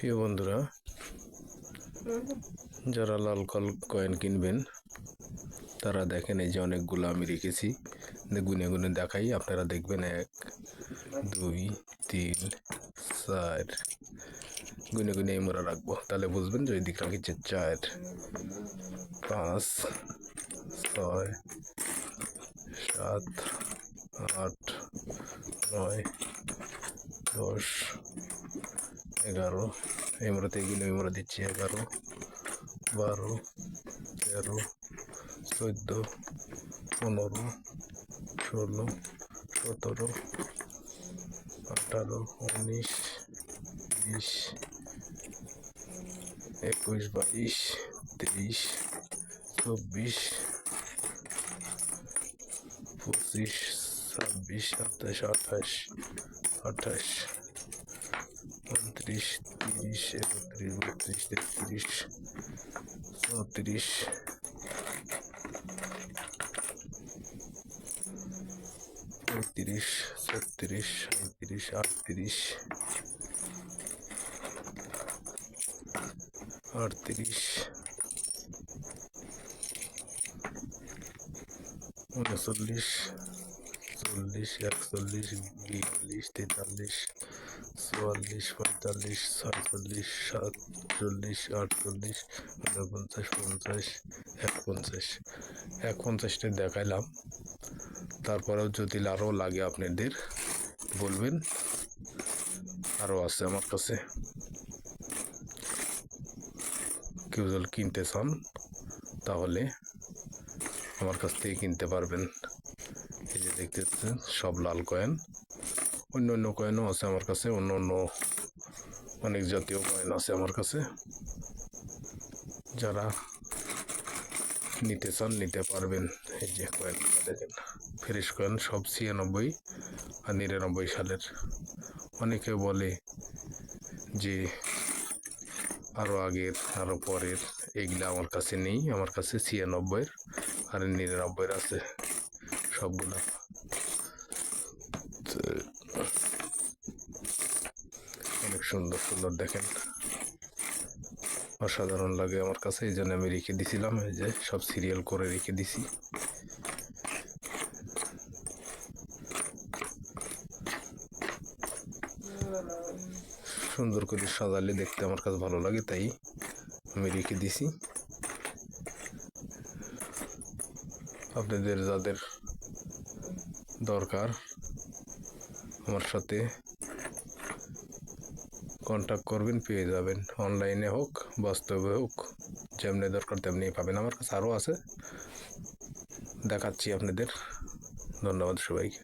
প্রিয় বন্ধুরা, যারা লাল কয়েন কিনবেন তারা দেখেন এই যে অনেকগুলো আমি রেখেছি, গুনে গুনে দেখাই, আপনারা দেখবেন 1 2 3 4 গুনে গুনে আমরা রাখবো, তাহলে বুঝবেন যে ওই দিক রাখিছে 4 5 6 7 8 9 10 11 এমরাতে এগুলো আমরা দিচ্ছি 11 12 13 14 15 16 17 18 19 20 21 22 23 24 25 26 27 28 28 29 30 31 32 33 34 35 36 37 38 38 39 40 41 42 43 44 45 46 47 48 49 50 51টা দেখাইলাম। তারপরেও যদি আরও লাগে আপনাদের বলবেন, আরও আছে আমার কাছে। কেউ যদি কিনতে চান তাহলে আমার কাছ থেকে কিনতে পারবেন। এই যে দেখতে পাচ্ছেন সব লাল কয়েন, অন্য অন্য কয়েনও আছে আমার কাছে, অন্য অন্য অনেক জাতীয় কয়েন আছে আমার কাছে। যারা নিতে চান নিতে পারবেন। এই যে কয়েনগুলো দেখেন, ফ্রেশ কয়েন, সব 96 আর 99 সালের। অনেকে বলে যে আরও আগের আরও পরের, এইগুলা আমার কাছে নেই। আমার কাছে 96 আর 99 আছে সবগুলা। অনেক সুন্দর সুন্দর দেখেন, অসাধারণ লাগে আমার কাছে, এই জন্য আমি রেখে দিছিলাম। এই যে সব সিরিয়াল করে রেখে দিছি। সুন্দর করে সাজালে দেখতে আমার কাছে ভালো লাগে, তাই আমি রেখে দিছি। আপনাদের যাদের দরকার আমার সাথে কন্ট্যাক্ট করবেন, পেয়ে যাবেন। অনলাইনে হোক বাস্তবে হোক, যেমনি দরকার তেমনি পাবেন। আমার কাছে আরও আছে, দেখাচ্ছি আপনাদের। ধন্যবাদ সবাইকে।